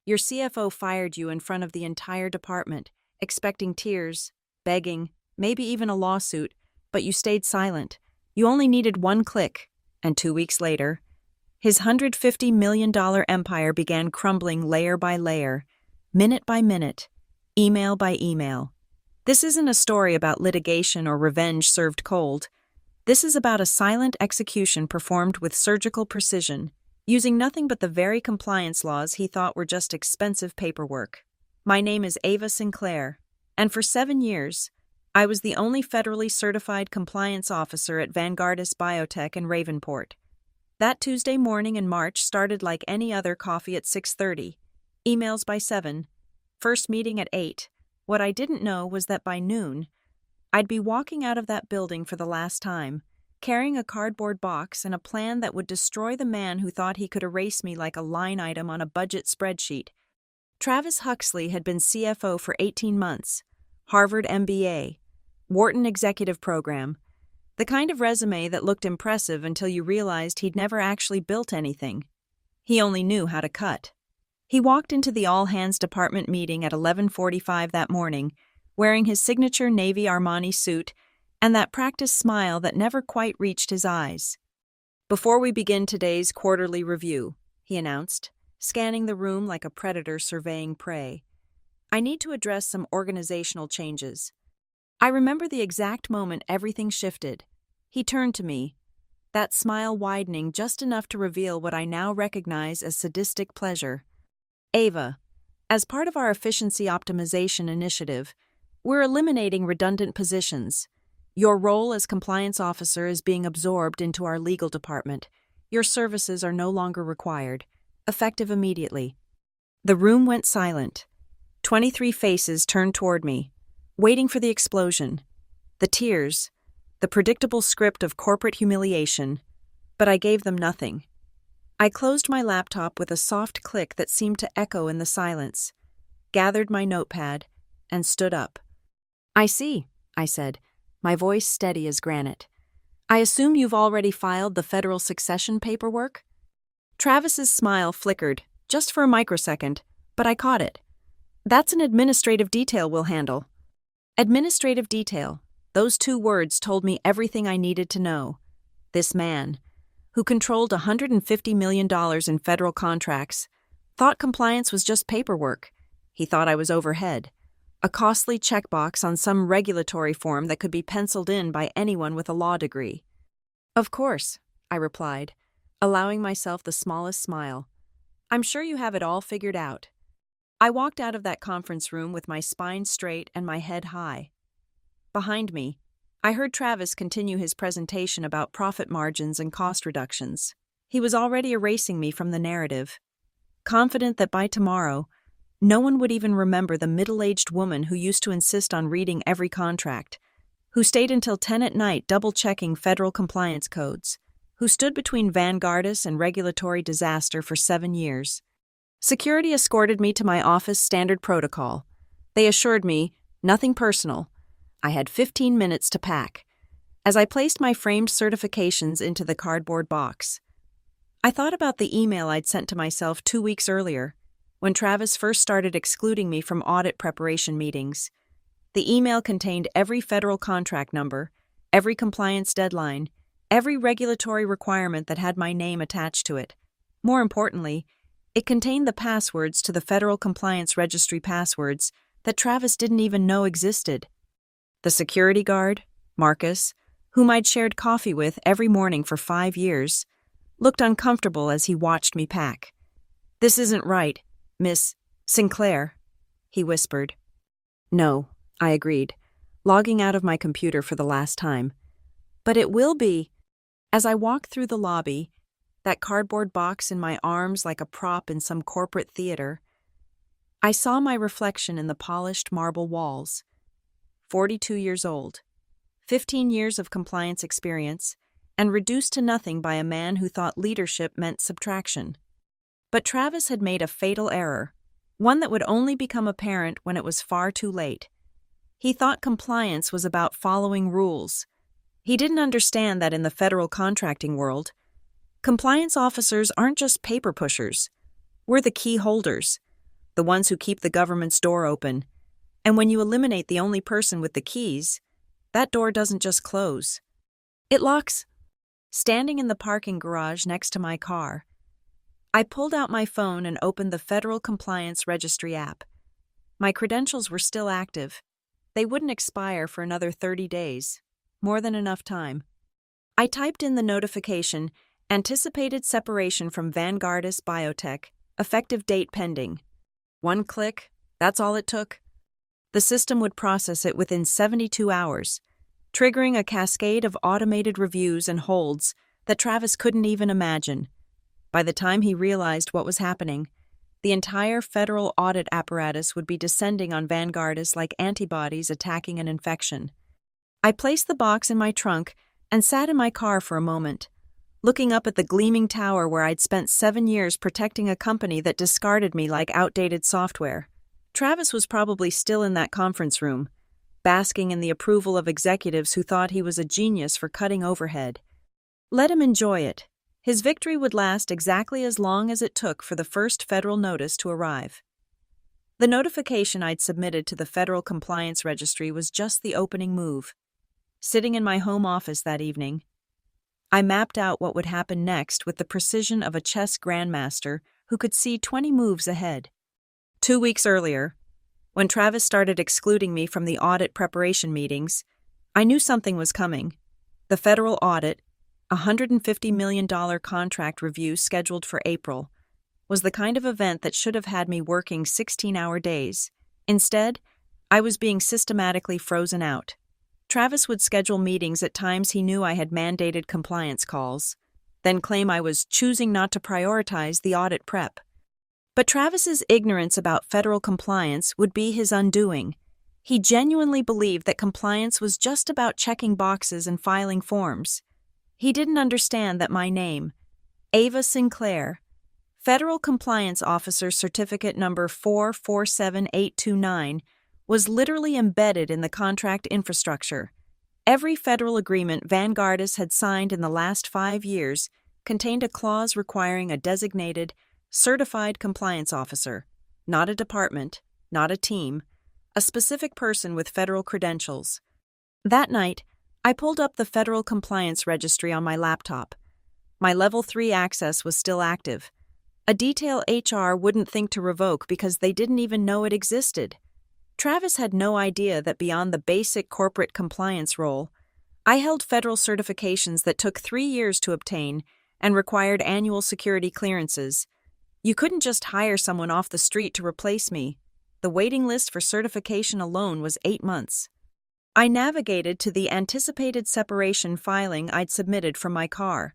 Your CFO fired you in front of the entire department, expecting tears, begging, maybe even a lawsuit, but you stayed silent. You only needed one click, and 2 weeks later, his $150 million empire began crumbling layer by layer, minute by minute, email by email. This isn't a story about litigation or revenge served cold. This is about a silent execution performed with surgical precision, using nothing but the very compliance laws he thought were just expensive paperwork. My name is Ava Sinclair, and for 7 years, I was the only federally certified compliance officer at Vanguardis Biotech in Ravenport. That Tuesday morning in March started like any other coffee at 6:30, emails by 7, first meeting at 8. What I didn't know was that by noon, I'd be walking out of that building for the last time, carrying a cardboard box and a plan that would destroy the man who thought he could erase me like a line item on a budget spreadsheet. Travis Huxley had been CFO for 18 months, Harvard MBA, Wharton Executive Program, the kind of resume that looked impressive until you realized he'd never actually built anything. He only knew how to cut. He walked into the all-hands department meeting at 11:45 that morning, wearing his signature navy Armani suit and that practiced smile that never quite reached his eyes. "Before we begin today's quarterly review," he announced, scanning the room like a predator surveying prey, "I need to address some organizational changes." I remember the exact moment everything shifted. He turned to me, that smile widening just enough to reveal what I now recognize as sadistic pleasure. "Ava, as part of our efficiency optimization initiative, we're eliminating redundant positions. Your role as compliance officer is being absorbed into our legal department. Your services are no longer required, effective immediately." The room went silent. 23 faces turned toward me, waiting for the explosion, the tears, the predictable script of corporate humiliation, but I gave them nothing. I closed my laptop with a soft click that seemed to echo in the silence, gathered my notepad, and stood up. "I see," I said, my voice steady as granite. "I assume you've already filed the federal succession paperwork?" Travis's smile flickered, just for a microsecond, but I caught it. "That's an administrative detail we'll handle." Administrative detail. Those 2 words told me everything I needed to know. This man, who controlled $150 million in federal contracts, thought compliance was just paperwork. He thought I was overhead, a costly checkbox on some regulatory form that could be penciled in by anyone with a law degree. "Of course," I replied, allowing myself the smallest smile. "I'm sure you have it all figured out." I walked out of that conference room with my spine straight and my head high. Behind me, I heard Travis continue his presentation about profit margins and cost reductions. He was already erasing me from the narrative, confident that by tomorrow, no one would even remember the middle-aged woman who used to insist on reading every contract, who stayed until 10 at night double-checking federal compliance codes, who stood between Vanguardis and regulatory disaster for 7 years. Security escorted me to my office standard protocol. They assured me, nothing personal. I had 15 minutes to pack. As I placed my framed certifications into the cardboard box, I thought about the email I'd sent to myself 2 weeks earlier, when Travis first started excluding me from audit preparation meetings. The email contained every federal contract number, every compliance deadline, every regulatory requirement that had my name attached to it. More importantly, it contained the passwords to the Federal Compliance Registry passwords that Travis didn't even know existed. The security guard, Marcus, whom I'd shared coffee with every morning for 5 years, looked uncomfortable as he watched me pack. "This isn't right, Miss Sinclair," he whispered. "No," I agreed, logging out of my computer for the last time. "But it will be." As I walked through the lobby, that cardboard box in my arms like a prop in some corporate theater, I saw my reflection in the polished marble walls. 42 years old, 15 years of compliance experience, and reduced to nothing by a man who thought leadership meant subtraction. But Travis had made a fatal error, one that would only become apparent when it was far too late. He thought compliance was about following rules. He didn't understand that in the federal contracting world, compliance officers aren't just paper pushers. We're the key holders. the ones who keep the government's door open. And when you eliminate the only person with the keys, that door doesn't just close. It locks. Standing in the parking garage next to my car, I pulled out my phone and opened the Federal Compliance Registry app. My credentials were still active. They wouldn't expire for another 30 days. More than enough time. I typed in the notification, anticipated separation from Vanguardist Biotech, effective date pending. One click, that's all it took. The system would process it within 72 hours, triggering a cascade of automated reviews and holds that Travis couldn't even imagine. By the time he realized what was happening, the entire federal audit apparatus would be descending on Vanguardists like antibodies attacking an infection. I placed the box in my trunk and sat in my car for a moment, looking up at the gleaming tower where I'd spent 7 years protecting a company that discarded me like outdated software. Travis was probably still in that conference room, basking in the approval of executives who thought he was a genius for cutting overhead. Let him enjoy it. His victory would last exactly as long as it took for the first federal notice to arrive. The notification I'd submitted to the Federal Compliance Registry was just the opening move. Sitting in my home office that evening, I mapped out what would happen next with the precision of a chess grandmaster who could see 20 moves ahead. 2 weeks earlier, when Travis started excluding me from the audit preparation meetings, I knew something was coming. The federal audit, a $150 million contract review scheduled for April, was the kind of event that should have had me working 16-hour days. Instead, I was being systematically frozen out. Travis would schedule meetings at times he knew I had mandated compliance calls, then claim I was choosing not to prioritize the audit prep. But Travis's ignorance about federal compliance would be his undoing. He genuinely believed that compliance was just about checking boxes and filing forms. He didn't understand that my name, Ava Sinclair, Federal Compliance Officer Certificate Number 447829, was literally embedded in the contract infrastructure. Every federal agreement Vanguardist had signed in the last 5 years contained a clause requiring a designated, certified compliance officer, not a department, not a team, a specific person with federal credentials. That night, I pulled up the Federal Compliance Registry on my laptop. My Level 3 access was still active. A detail HR wouldn't think to revoke because they didn't even know it existed. Travis had no idea that beyond the basic corporate compliance role, I held federal certifications that took 3 years to obtain and required annual security clearances. You couldn't just hire someone off the street to replace me. The waiting list for certification alone was 8 months. I navigated to the anticipated separation filing I'd submitted from my car.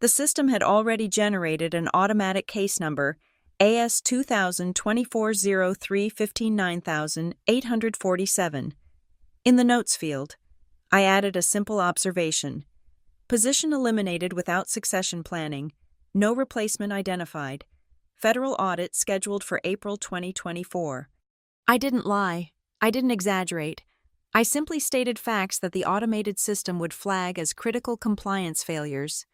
The system had already generated an automatic case number, AS 2024-03-15847. In the notes field, I added a simple observation. Position eliminated without succession planning. No replacement identified. Federal audit scheduled for April 2024. I didn't lie. I didn't exaggerate. I simply stated facts that the automated system would flag as critical compliance failures.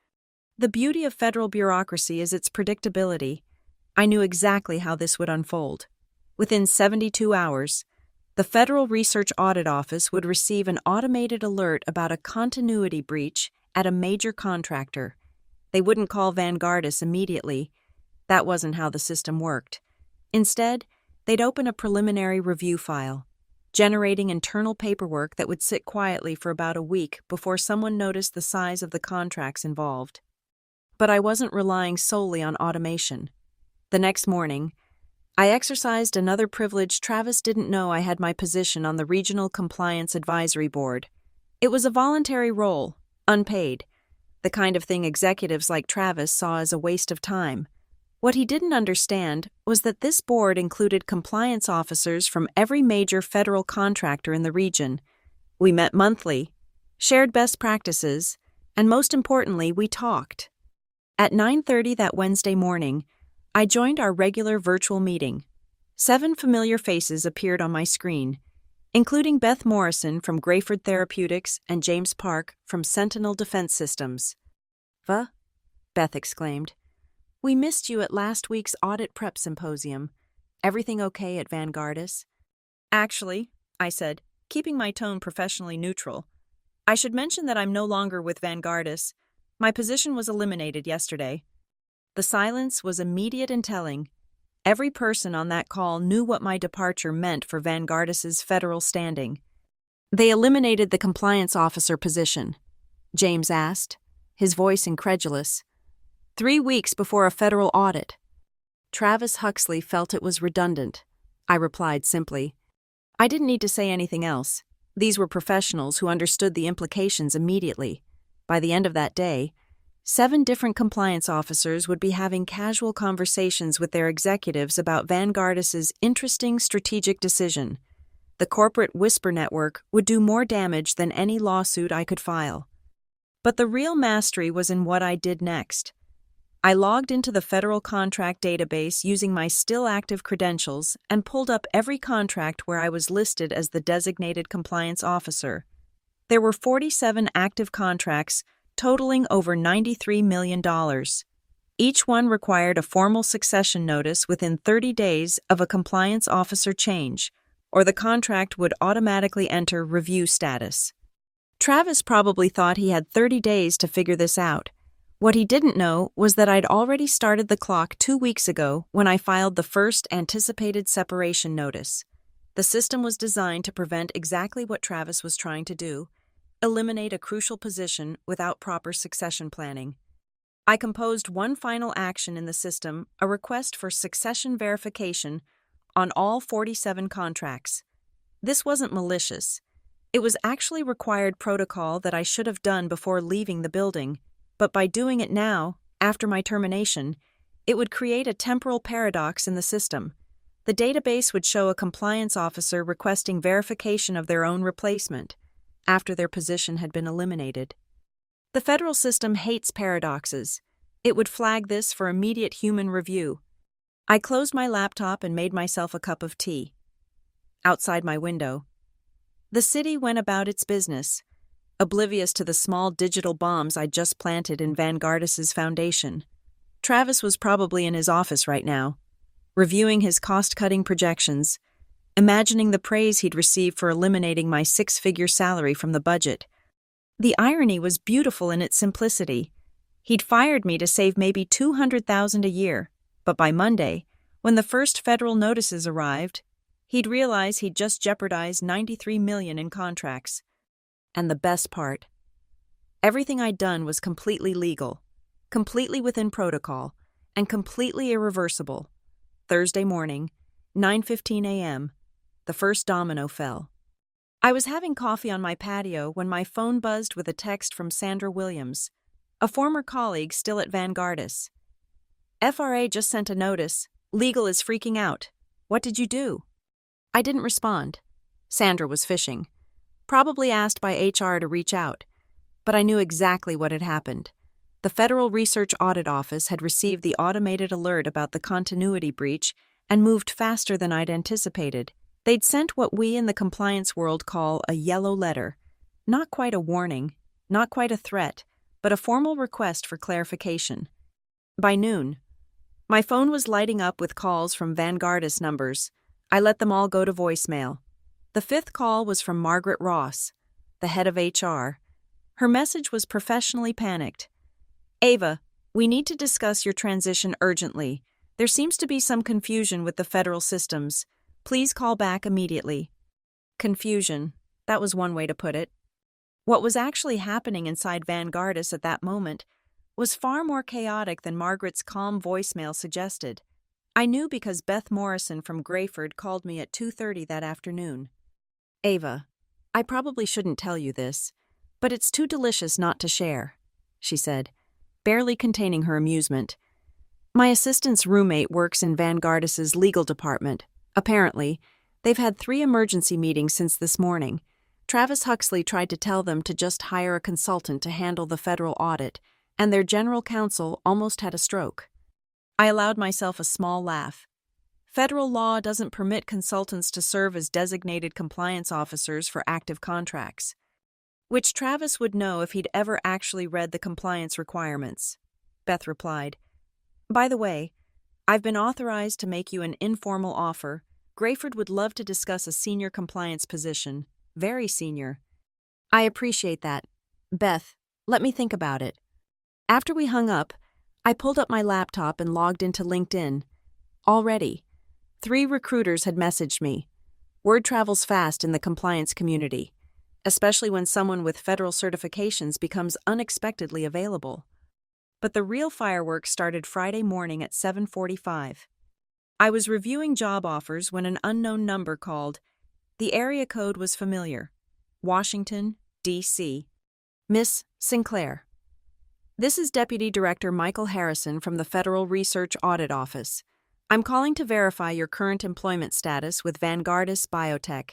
The beauty of federal bureaucracy is its predictability. I knew exactly how this would unfold. Within 72 hours, the Federal Research Audit Office would receive an automated alert about a continuity breach at a major contractor. They wouldn't call Vanguardist immediately. That wasn't how the system worked. Instead, they'd open a preliminary review file, generating internal paperwork that would sit quietly for about a week before someone noticed the size of the contracts involved. But I wasn't relying solely on automation. The next morning, I exercised another privilege Travis didn't know I had my position on the Regional Compliance Advisory Board. It was a voluntary role, unpaid, the kind of thing executives like Travis saw as a waste of time. What he didn't understand was that this board included compliance officers from every major federal contractor in the region. We met monthly, shared best practices, and most importantly, we talked. At 9:30 that Wednesday morning, I joined our regular virtual meeting. 7 familiar faces appeared on my screen, including Beth Morrison from Grayford Therapeutics and James Park from Sentinel Defense Systems. "Va?" Beth exclaimed. "We missed you at last week's audit prep symposium. Everything okay at Vanguardis? Actually, I said, keeping my tone professionally neutral, I should mention that I'm no longer with Vanguardis. My position was eliminated yesterday. The silence was immediate and telling. Every person on that call knew what my departure meant for Vanguardis's federal standing. They eliminated the compliance officer position, James asked, his voice incredulous. 3 weeks before a federal audit. Travis Huxley felt it was redundant. I replied simply. I didn't need to say anything else. These were professionals who understood the implications immediately. By the end of that day, 7 different compliance officers would be having casual conversations with their executives about Vanguardis's interesting strategic decision. The corporate whisper network would do more damage than any lawsuit I could file. But the real mastery was in what I did next. I logged into the federal contract database using my still active credentials and pulled up every contract where I was listed as the designated compliance officer. There were 47 active contracts totaling over $93 million. Each one required a formal succession notice within 30 days of a compliance officer change, or the contract would automatically enter review status. Travis probably thought he had 30 days to figure this out. What he didn't know was that I'd already started the clock 2 weeks ago when I filed the first anticipated separation notice. The system was designed to prevent exactly what Travis was trying to do: eliminate a crucial position without proper succession planning. I composed one final action in the system, a request for succession verification on all 47 contracts. This wasn't malicious. It was actually required protocol that I should have done before leaving the building. But by doing it now, after my termination, it would create a temporal paradox in the system. The database would show a compliance officer requesting verification of their own replacement after their position had been eliminated. The federal system hates paradoxes. It would flag this for immediate human review. I closed my laptop and made myself a cup of tea. Outside my window, the city went about its business, oblivious to the small digital bombs I'd just planted in Vanguardis's foundation. Travis was probably in his office right now, reviewing his cost-cutting projections, imagining the praise he'd receive for eliminating my 6-figure salary from the budget. The irony was beautiful in its simplicity. He'd fired me to save maybe $200,000 a year, but by Monday, when the first federal notices arrived, he'd realize he'd just jeopardized $93 million in contracts. And the best part, everything I'd done was completely legal, completely within protocol, and completely irreversible. Thursday morning, 9:15 a.m., the first domino fell. I was having coffee on my patio when my phone buzzed with a text from Sandra Williams, a former colleague still at Vanguardis. FRA just sent a notice. Legal is freaking out. What did you do? I didn't respond. Sandra was fishing. Probably asked by HR to reach out, but I knew exactly what had happened. The Federal Research Audit Office had received the automated alert about the continuity breach and moved faster than I'd anticipated. They'd sent what we in the compliance world call a yellow letter. Not quite a warning, not quite a threat, but a formal request for clarification. By noon, my phone was lighting up with calls from Vanguardis numbers. I let them all go to voicemail. The 5th call was from Margaret Ross, the head of HR. Her message was professionally panicked. Ava, we need to discuss your transition urgently. There seems to be some confusion with the federal systems. Please call back immediately. Confusion. That was one way to put it. What was actually happening inside Vanguardis at that moment was far more chaotic than Margaret's calm voicemail suggested. I knew because Beth Morrison from Grayford called me at 2:30 that afternoon. Ava, I probably shouldn't tell you this, but it's too delicious not to share, she said, barely containing her amusement. My assistant's roommate works in Vanguardis's legal department. Apparently, they've had 3 emergency meetings since this morning. Travis Huxley tried to tell them to just hire a consultant to handle the federal audit, and their general counsel almost had a stroke. I allowed myself a small laugh. Federal law doesn't permit consultants to serve as designated compliance officers for active contracts, which Travis would know if he'd ever actually read the compliance requirements. Beth replied, By the way, I've been authorized to make you an informal offer. Grayford would love to discuss a senior compliance position. Very senior. I appreciate that. Beth, let me think about it. After we hung up, I pulled up my laptop and logged into LinkedIn. Already, 3 recruiters had messaged me. Word travels fast in the compliance community, especially when someone with federal certifications becomes unexpectedly available. But the real fireworks started Friday morning at 7:45. I was reviewing job offers when an unknown number called. The area code was familiar. Washington, D.C. Miss Sinclair. This is Deputy Director Michael Harrison from the Federal Research Audit Office. I'm calling to verify your current employment status with Vanguardis Biotech.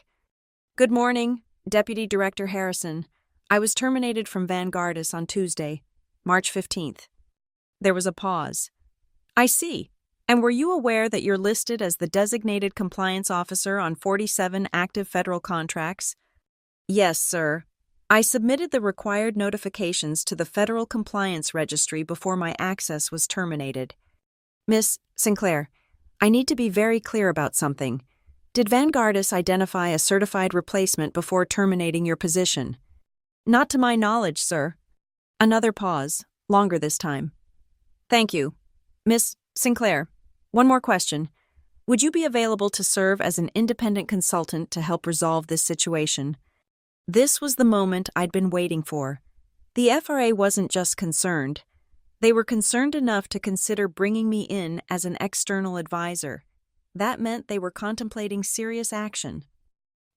Good morning, Deputy Director Harrison. I was terminated from Vanguardis on Tuesday, March 15th. There was a pause. I see. And were you aware that you're listed as the designated compliance officer on 47 active federal contracts? Yes, sir. I submitted the required notifications to the Federal Compliance Registry before my access was terminated. Miss Sinclair, I need to be very clear about something. Did Vanguardis identify a certified replacement before terminating your position? Not to my knowledge, sir. Another pause, longer this time. Thank you. Miss Sinclair, one more question. Would you be available to serve as an independent consultant to help resolve this situation? This was the moment I'd been waiting for. The FRA wasn't just concerned. They were concerned enough to consider bringing me in as an external advisor. That meant they were contemplating serious action.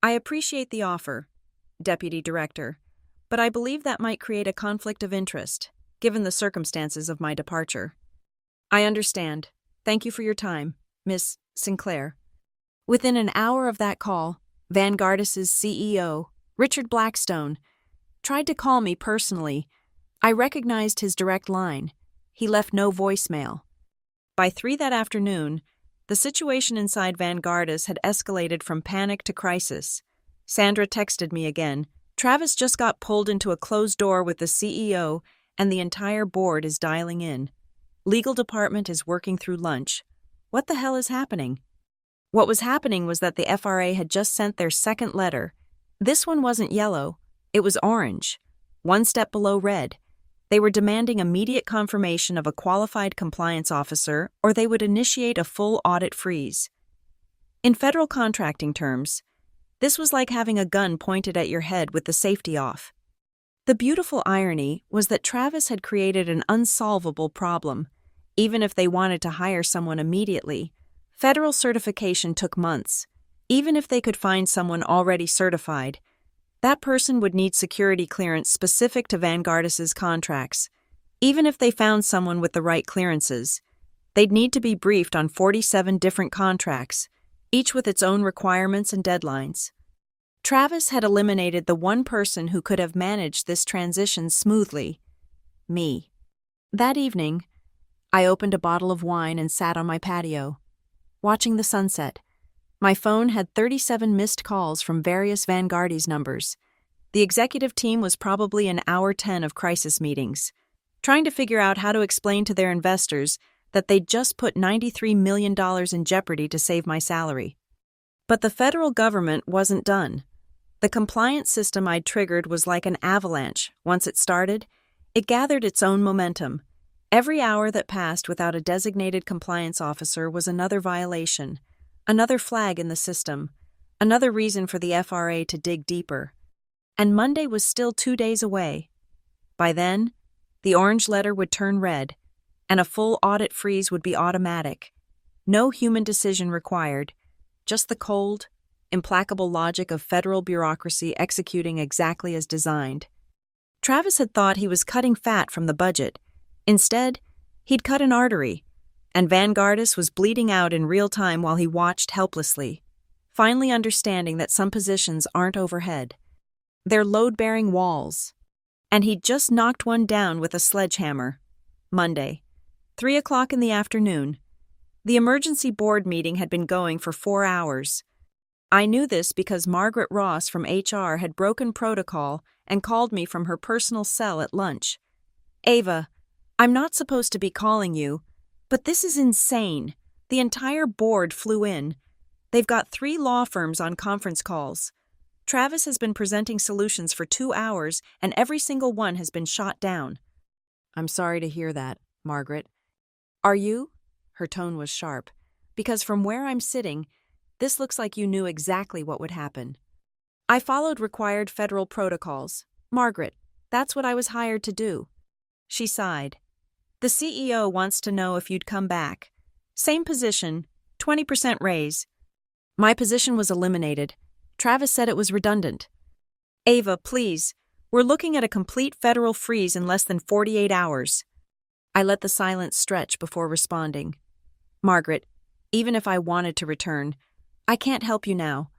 I appreciate the offer, Deputy Director, but I believe that might create a conflict of interest, given the circumstances of my departure. I understand. Thank you for your time, Miss Sinclair. Within an hour of that call, Vanguardis' CEO, Richard Blackstone, tried to call me personally. I recognized his direct line. He left no voicemail. By 3 that afternoon, the situation inside Vanguardis had escalated from panic to crisis. Sandra texted me again. Travis just got pulled into a closed door with the CEO, and the entire board is dialing in. Legal department is working through lunch. What the hell is happening? What was happening was that the FRA had just sent their second letter. This one wasn't yellow, it was orange, one step below red. They were demanding immediate confirmation of a qualified compliance officer, or they would initiate a full audit freeze. In federal contracting terms, this was like having a gun pointed at your head with the safety off. The beautiful irony was that Travis had created an unsolvable problem. Even if they wanted to hire someone immediately, federal certification took months. Even if they could find someone already certified, that person would need security clearance specific to Vanguardis' contracts. Even if they found someone with the right clearances, they'd need to be briefed on 47 different contracts, each with its own requirements and deadlines. Travis had eliminated the one person who could have managed this transition smoothly: me. That evening, I opened a bottle of wine and sat on my patio, watching the sunset. My phone had 37 missed calls from various Vanguardis numbers. The executive team was probably in hour 10 of crisis meetings, trying to figure out how to explain to their investors that they'd just put $93 million in jeopardy to save my salary. But the federal government wasn't done. The compliance system I'd triggered was like an avalanche. Once it started, it gathered its own momentum. Every hour that passed without a designated compliance officer was another violation. Another flag in the system, another reason for the FRA to dig deeper. And Monday was still 2 days away. By then, the orange letter would turn red, and a full audit freeze would be automatic. No human decision required, just the cold, implacable logic of federal bureaucracy executing exactly as designed. Travis had thought he was cutting fat from the budget. Instead, he'd cut an artery. And Vanguardis was bleeding out in real time while he watched helplessly, finally understanding that some positions aren't overhead. They're load-bearing walls. And he'd just knocked one down with a sledgehammer. Monday, 3 o'clock in the afternoon. The emergency board meeting had been going for 4 hours. I knew this because Margaret Ross from HR had broken protocol and called me from her personal cell at lunch. Ava, I'm not supposed to be calling you, but this is insane. The entire board flew in. They've got 3 law firms on conference calls. Travis has been presenting solutions for 2 hours, and every single one has been shot down. I'm sorry to hear that, Margaret. Are you? Her tone was sharp. Because from where I'm sitting, this looks like you knew exactly what would happen. I followed required federal protocols. Margaret, that's what I was hired to do. She sighed. The CEO wants to know if you'd come back. Same position, 20% raise. My position was eliminated. Travis said it was redundant. Ava, please. We're looking at a complete federal freeze in less than 48 hours. I let the silence stretch before responding. Margaret, even if I wanted to return, I can't help you now.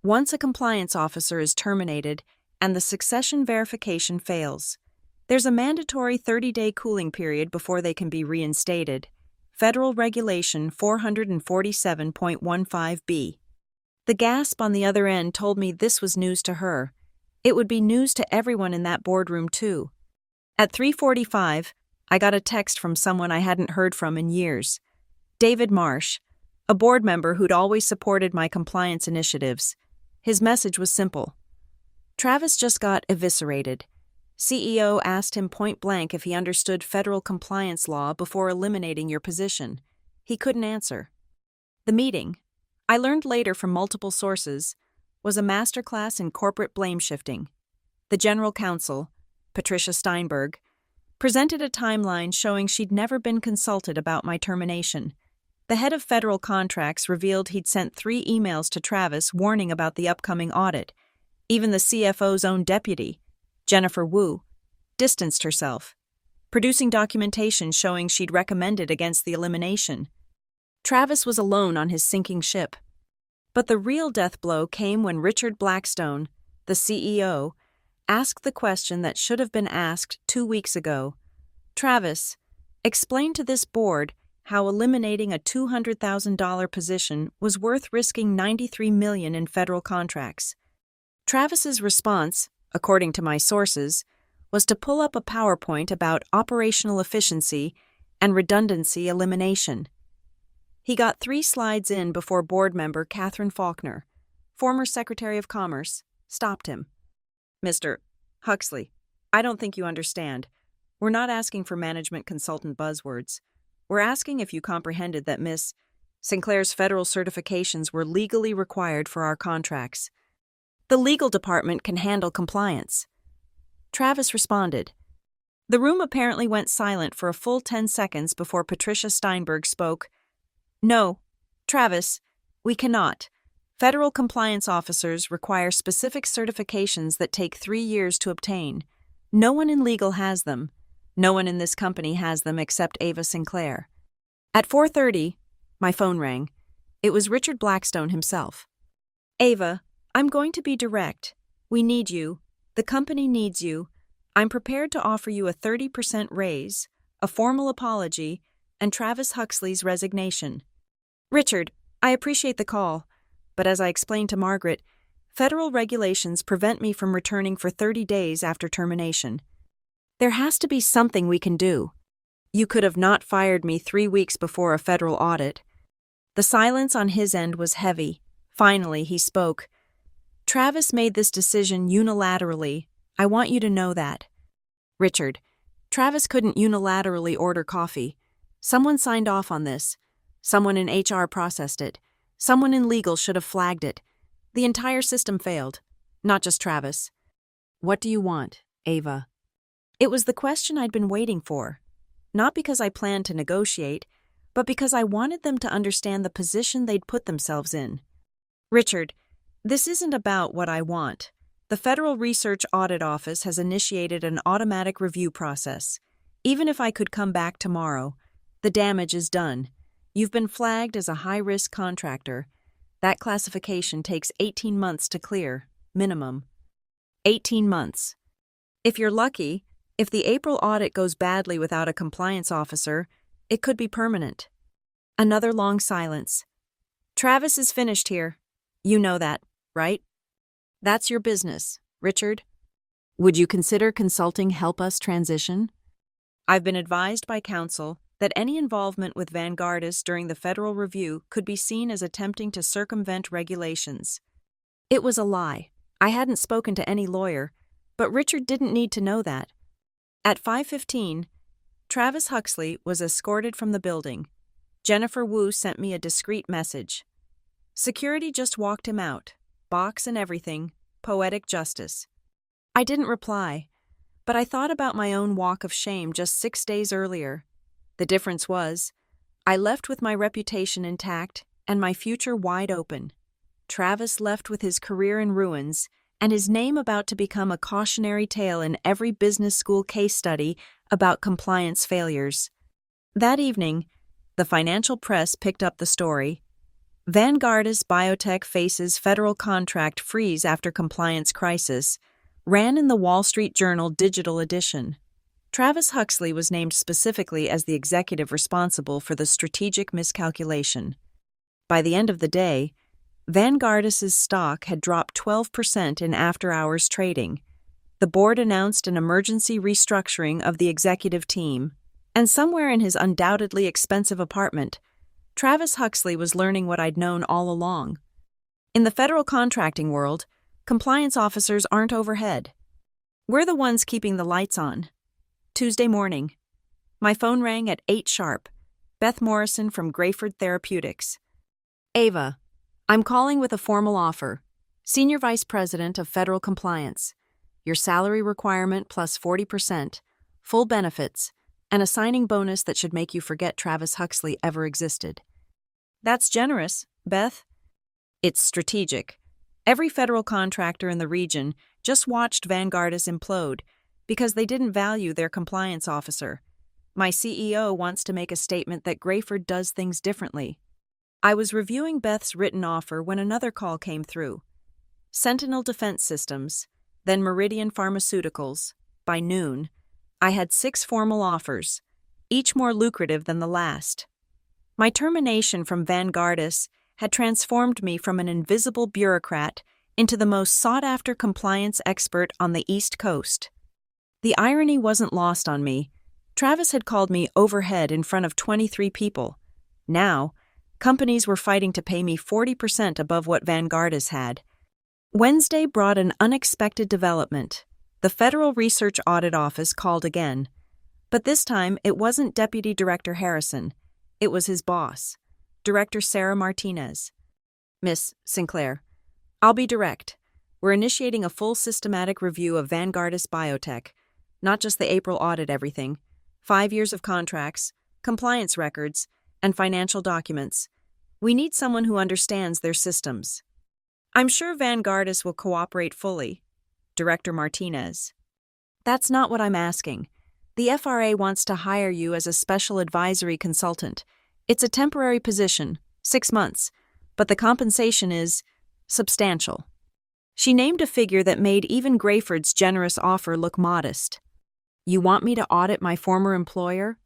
Once a compliance officer is terminated and the succession verification fails, there's a mandatory 30-day cooling period before they can be reinstated. Federal Regulation 447.15b. The gasp on the other end told me this was news to her. It would be news to everyone in that boardroom too. At 3:45, I got a text from someone I hadn't heard from in years. David Marsh, a board member who'd always supported my compliance initiatives. His message was simple. Travis just got eviscerated. CEO asked him point blank if he understood federal compliance law before eliminating your position. He couldn't answer. The meeting, I learned later from multiple sources, was a masterclass in corporate blame shifting. The general counsel, Patricia Steinberg, presented a timeline showing she'd never been consulted about my termination. The head of federal contracts revealed he'd sent 3 emails to Travis warning about the upcoming audit. Even the CFO's own deputy, Jennifer Wu, distanced herself, producing documentation showing she'd recommended against the elimination. Travis was alone on his sinking ship. But the real death blow came when Richard Blackstone, the CEO, asked the question that should have been asked 2 weeks ago. Travis, explain to this board how eliminating a $200,000 position was worth risking $93 million in federal contracts. Travis's response, according to my sources, was to pull up a PowerPoint about operational efficiency and redundancy elimination. He got 3 slides in before board member Catherine Faulkner, former Secretary of Commerce, stopped him. Mr. Huxley, I don't think you understand. We're not asking for management consultant buzzwords. We're asking if you comprehended that Ms. Sinclair's federal certifications were legally required for our contracts. The legal department can handle compliance. Travis responded. The room apparently went silent for a full 10 seconds before Patricia Steinberg spoke. No, Travis, we cannot. Federal compliance officers require specific certifications that take 3 years to obtain. No one in legal has them. No one in this company has them except Ava Sinclair. At 4:30, my phone rang. It was Richard Blackstone himself. Ava, I'm going to be direct. We need you. The company needs you. I'm prepared to offer you a 30% raise, a formal apology, and Travis Huxley's resignation. Richard, I appreciate the call, but as I explained to Margaret, federal regulations prevent me from returning for 30 days after termination. There has to be something we can do. You could have not fired me 3 weeks before a federal audit. The silence on his end was heavy. Finally, he spoke. Travis made this decision unilaterally. I want you to know that. Richard, Travis couldn't unilaterally order coffee. Someone signed off on this. Someone in HR processed it. Someone in legal should have flagged it. The entire system failed, not just Travis. What do you want, Ava? It was the question I'd been waiting for. Not because I planned to negotiate, but because I wanted them to understand the position they'd put themselves in. Richard, this isn't about what I want. The Federal Research Audit Office has initiated an automatic review process. Even if I could come back tomorrow, the damage is done. You've been flagged as a high-risk contractor. That classification takes 18 months to clear, minimum. 18 months. If you're lucky, if the April audit goes badly without a compliance officer, it could be permanent. Another long silence. Travis is finished here. You know that, right? That's your business, Richard. Would you consider consulting help us transition? I've been advised by counsel that any involvement with Vanguardist during the federal review could be seen as attempting to circumvent regulations. It was a lie. I hadn't spoken to any lawyer, but Richard didn't need to know that. At 5:15, Travis Huxley was escorted from the building. Jennifer Wu sent me a discreet message. Security just walked him out, box and everything, poetic justice. I didn't reply, but I thought about my own walk of shame just 6 days earlier. The difference was, I left with my reputation intact and my future wide open. Travis left with his career in ruins and his name about to become a cautionary tale in every business school case study about compliance failures. That evening, the financial press picked up the story. Vanguardist Biotech faces federal contract freeze after compliance crisis, ran in the Wall Street Journal digital edition. Travis Huxley was named specifically as the executive responsible for the strategic miscalculation. By the end of the day, Vanguardist's stock had dropped 12% in after-hours trading. The board announced an emergency restructuring of the executive team, and somewhere in his undoubtedly expensive apartment, Travis Huxley was learning what I'd known all along. In the federal contracting world, compliance officers aren't overhead. We're the ones keeping the lights on. Tuesday morning. My phone rang at 8 sharp. Beth Morrison from Grayford Therapeutics. Ava, I'm calling with a formal offer. Senior Vice President of Federal Compliance. Your salary requirement plus 40%, full benefits, and a signing bonus that should make you forget Travis Huxley ever existed. That's generous, Beth. It's strategic. Every federal contractor in the region just watched Vanguardist implode because they didn't value their compliance officer. My CEO wants to make a statement that Grayford does things differently. I was reviewing Beth's written offer when another call came through. Sentinel Defense Systems, then Meridian Pharmaceuticals. By noon, I had 6 formal offers, each more lucrative than the last. My termination from Vanguardist had transformed me from an invisible bureaucrat into the most sought-after compliance expert on the East Coast. The irony wasn't lost on me. Travis had called me overhead in front of 23 people. Now, companies were fighting to pay me 40% above what Vanguardist had. Wednesday brought an unexpected development. The Federal Research Audit Office called again. But this time, it wasn't Deputy Director Harrison. It was his boss, Director Sarah Martinez. Miss Sinclair, I'll be direct. We're initiating a full systematic review of Vanguardist Biotech, not just the April audit everything, 5 years of contracts, compliance records, and financial documents. We need someone who understands their systems. I'm sure Vanguardist will cooperate fully. Director Martinez. That's not what I'm asking. The FRA wants to hire you as a special advisory consultant. It's a temporary position, 6 months, but the compensation is substantial. She named a figure that made even Grayford's generous offer look modest. You want me to audit my former employer?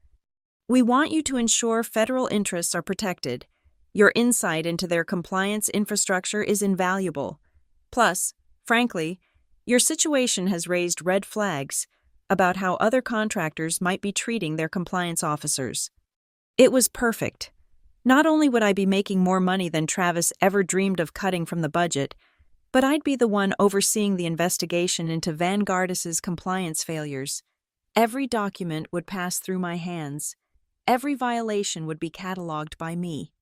We want you to ensure federal interests are protected. Your insight into their compliance infrastructure is invaluable. Plus, frankly, your situation has raised red flags about how other contractors might be treating their compliance officers. It was perfect. Not only would I be making more money than Travis ever dreamed of cutting from the budget, but I'd be the one overseeing the investigation into Vanguardist's compliance failures. Every document would pass through my hands. Every violation would be cataloged by me.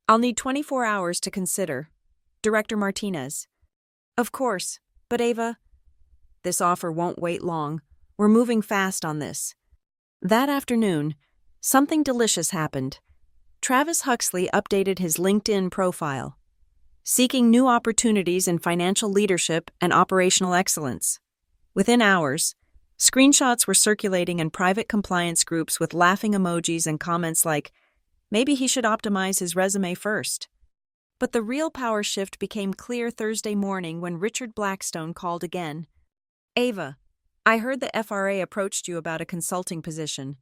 I'll need 24 hours to consider. Director Martinez. Of course, but Ava, this offer won't wait long. We're moving fast on this. That afternoon, something delicious happened. Travis Huxley updated his LinkedIn profile, seeking new opportunities in financial leadership and operational excellence. Within hours, screenshots were circulating in private compliance groups with laughing emojis and comments like, maybe he should optimize his resume first. But the real power shift became clear Thursday morning when Richard Blackstone called again. Ava, I heard the FRA approached you about a consulting position.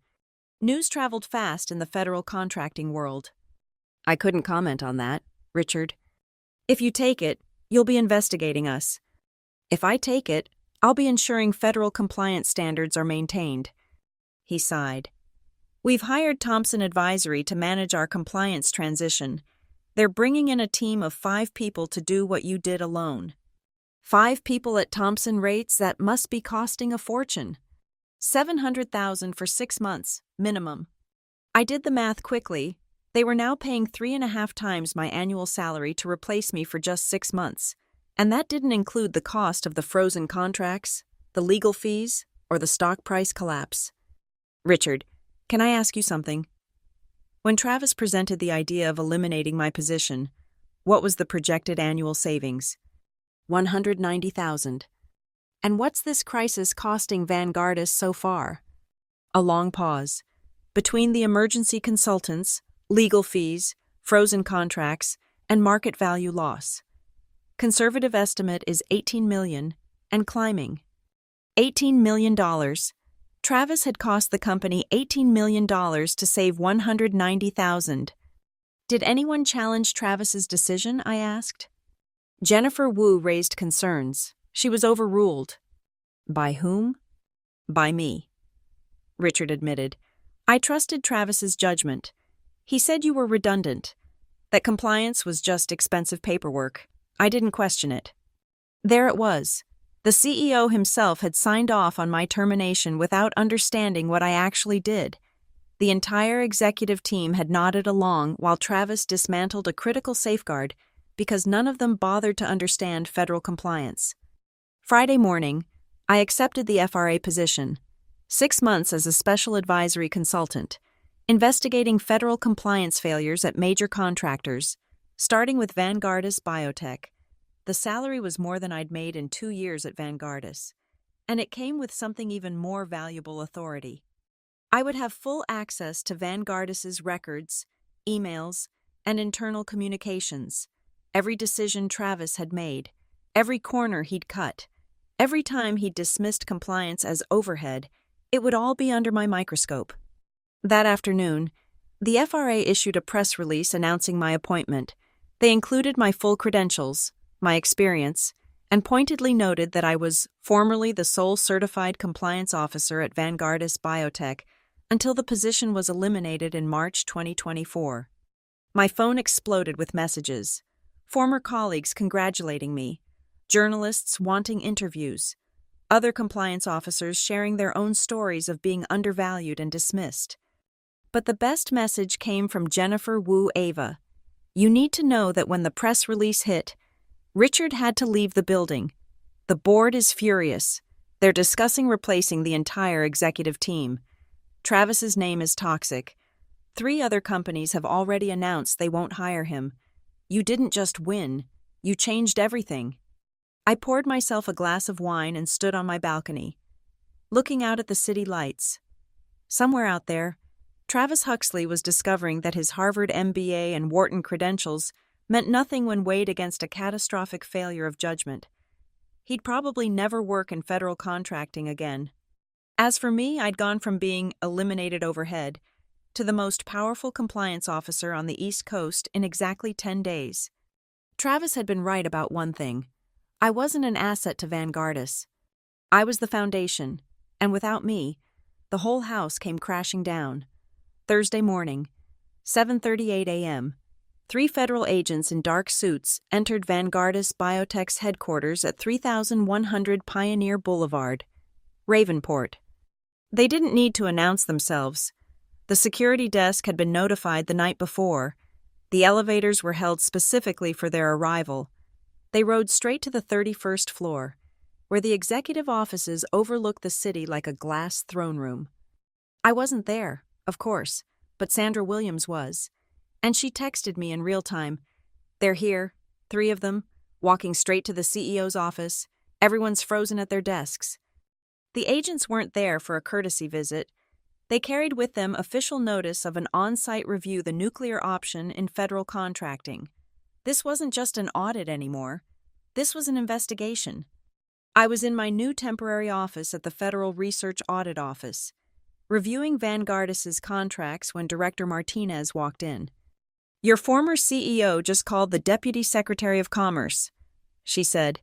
News traveled fast in the federal contracting world. I couldn't comment on that, Richard. If you take it, you'll be investigating us. If I take it, I'll be ensuring federal compliance standards are maintained. He sighed. We've hired Thompson Advisory to manage our compliance transition. They're bringing in a team of 5 people to do what you did alone. 5 people at Thompson rates that must be costing a fortune. $700,000 for 6 months, minimum. I did the math quickly. They were now paying 3.5 times my annual salary to replace me for just 6 months. And that didn't include the cost of the frozen contracts, the legal fees, or the stock price collapse. Richard, can I ask you something? When Travis presented the idea of eliminating my position, what was the projected annual savings? $190,000. And what's this crisis costing Vanguardist so far? A long pause. Between the emergency consultants, legal fees, frozen contracts, and market value loss. Conservative estimate is $18 million and climbing. $18 million. Travis had cost the company $18 million to save $190,000. Did anyone challenge Travis's decision, I asked. Jennifer Wu raised concerns. She was overruled. By whom? By me. Richard admitted. I trusted Travis's judgment. He said you were redundant, that compliance was just expensive paperwork. I didn't question it. There it was. The CEO himself had signed off on my termination without understanding what I actually did. The entire executive team had nodded along while Travis dismantled a critical safeguard because none of them bothered to understand federal compliance. Friday morning, I accepted the FRA position. 6 months as a special advisory consultant, investigating federal compliance failures at major contractors, starting with Vanguardist Biotech. The salary was more than I'd made in 2 years at Vanguardist, and it came with something even more valuable: authority. I would have full access to Vanguardist's records, emails, and internal communications, every decision Travis had made, every corner he'd cut, every time he'd dismissed compliance as overhead. It would all be under my microscope. That afternoon, the FRA issued a press release announcing my appointment. They included my full credentials, my experience, and pointedly noted that I was formerly the sole certified compliance officer at Vanguardist Biotech until the position was eliminated in March 2024. My phone exploded with messages, former colleagues congratulating me, journalists wanting interviews, other compliance officers sharing their own stories of being undervalued and dismissed. But the best message came from Jennifer Wu Ava. You need to know that when the press release hit, Richard had to leave the building. The board is furious. They're discussing replacing the entire executive team. Travis's name is toxic. 3 other companies have already announced they won't hire him. You didn't just win, you changed everything. I poured myself a glass of wine and stood on my balcony, looking out at the city lights. Somewhere out there, Travis Huxley was discovering that his Harvard MBA and Wharton credentials meant nothing when weighed against a catastrophic failure of judgment. He'd probably never work in federal contracting again. As for me, I'd gone from being eliminated overhead to the most powerful compliance officer on the East Coast in exactly 10 days. Travis had been right about one thing. I wasn't an asset to Vanguardist. I was the foundation, and without me, the whole house came crashing down. Thursday morning, 7:38 a.m., 3 federal agents in dark suits entered Vanguardist Biotech's headquarters at 3100 Pioneer Boulevard, Ravenport. They didn't need to announce themselves. The security desk had been notified the night before. The elevators were held specifically for their arrival. They rode straight to the 31st floor, where the executive offices overlooked the city like a glass throne room. I wasn't there, of course, but Sandra Williams was. And she texted me in real time. They're here, 3 of them, walking straight to the CEO's office. Everyone's frozen at their desks. The agents weren't there for a courtesy visit. They carried with them official notice of an on-site review, the nuclear option in federal contracting. This wasn't just an audit anymore. This was an investigation. I was in my new temporary office at the Federal Research Audit Office, reviewing Vanguardist's contracts when Director Martinez walked in. Your former CEO just called the Deputy Secretary of Commerce, she said,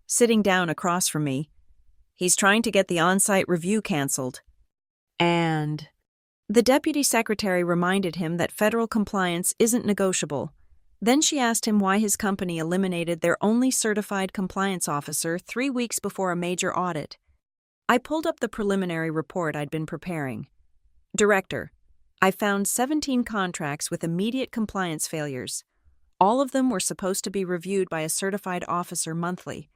sitting down across from me. He's trying to get the on-site review canceled. And The deputy secretary reminded him that federal compliance isn't negotiable. Then she asked him why his company eliminated their only certified compliance officer 3 weeks before a major audit. I pulled up the preliminary report I'd been preparing. Director, I found 17 contracts with immediate compliance failures. All of them were supposed to be reviewed by a certified officer monthly.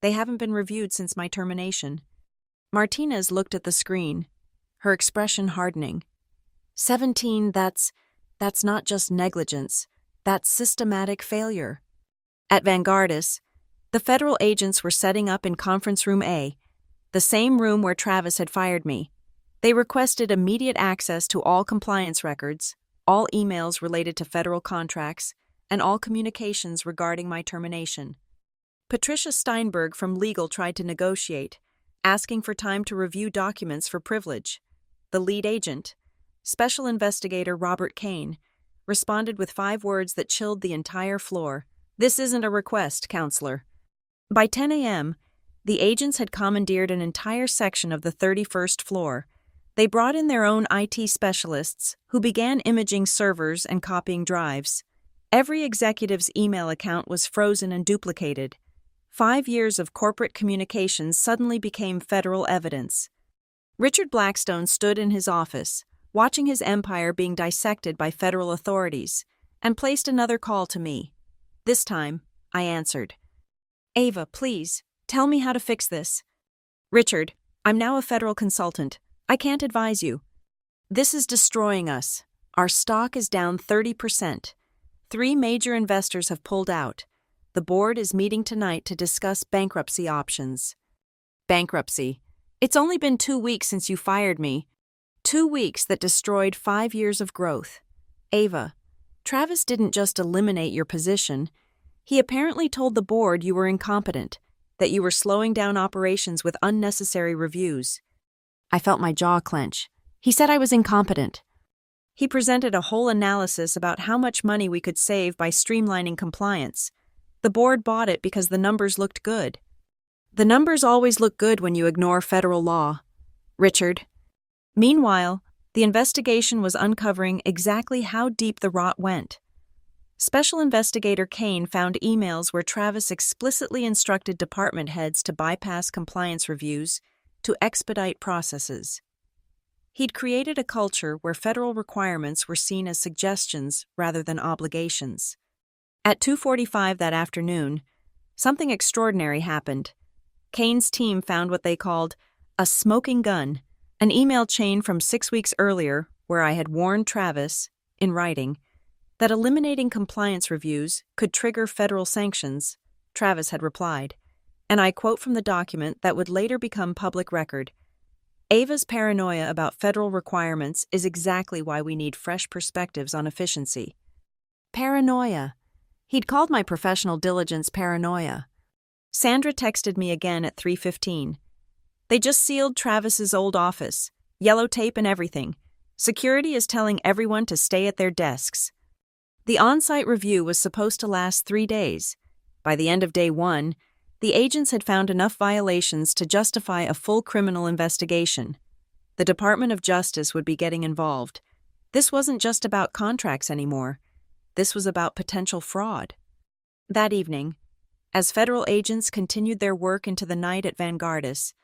They haven't been reviewed since my termination. Martinez looked at the screen, her expression hardening. 17, that's not just negligence. That's systematic failure. At Vanguardis, the federal agents were setting up in Conference Room A, the same room where Travis had fired me. They requested immediate access to all compliance records, all emails related to federal contracts, and all communications regarding my termination. Patricia Steinberg from legal tried to negotiate, asking for time to review documents for privilege. The lead agent, Special Investigator Robert Kane, responded with 5 words that chilled the entire floor. This isn't a request, counselor. By 10 a.m., the agents had commandeered an entire section of the 31st floor. They brought in their own IT specialists, who began imaging servers and copying drives. Every executive's email account was frozen and duplicated. 5 years of corporate communications suddenly became federal evidence. Richard Blackstone stood in his office, watching his empire being dissected by federal authorities, and placed another call to me. This time, I answered. Ava, please, tell me how to fix this. Richard, I'm now a federal consultant. I can't advise you. This is destroying us. Our stock is down 30%. 3 major investors have pulled out. The board is meeting tonight to discuss bankruptcy options. Bankruptcy. It's only been 2 weeks since you fired me. 2 weeks that destroyed 5 years of growth. Ava, Travis didn't just eliminate your position. He apparently told the board you were incompetent, that you were slowing down operations with unnecessary reviews. I felt my jaw clench. He said I was incompetent. He presented a whole analysis about how much money we could save by streamlining compliance. The board bought it because the numbers looked good. The numbers always look good when you ignore federal law. Richard. Meanwhile, the investigation was uncovering exactly how deep the rot went. Special Investigator Kane found emails where Travis explicitly instructed department heads to bypass compliance reviews to expedite processes. He'd created a culture where federal requirements were seen as suggestions rather than obligations. At 2:45 that afternoon, something extraordinary happened. Kane's team found what they called a smoking gun, an email chain from 6 weeks earlier where I had warned Travis, in writing, that eliminating compliance reviews could trigger federal sanctions. Travis had replied, and I quote from the document that would later become public record. Ava's paranoia about federal requirements is exactly why we need fresh perspectives on efficiency. Paranoia. He'd called my professional diligence paranoia. Sandra texted me again at 3:15. They just sealed Travis's old office, yellow tape and everything. Security is telling everyone to stay at their desks. The on-site review was supposed to last 3 days. By the end of day 1, the agents had found enough violations to justify a full criminal investigation. The Department of Justice would be getting involved. This wasn't just about contracts anymore. This was about potential fraud. That evening, as federal agents continued their work into the night at Vanguardis,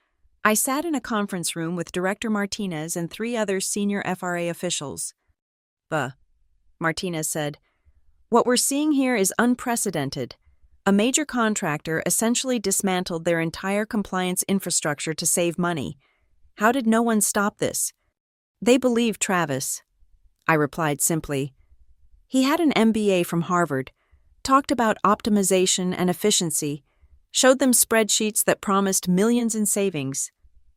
I sat in a conference room with Director Martinez and 3 other senior FRA officials. Martinez said, "What we're seeing here is unprecedented. A major contractor essentially dismantled their entire compliance infrastructure to save money. How did no one stop this?" "They believe Travis," I replied simply. He had an MBA from Harvard, talked about optimization and efficiency, showed them spreadsheets that promised millions in savings.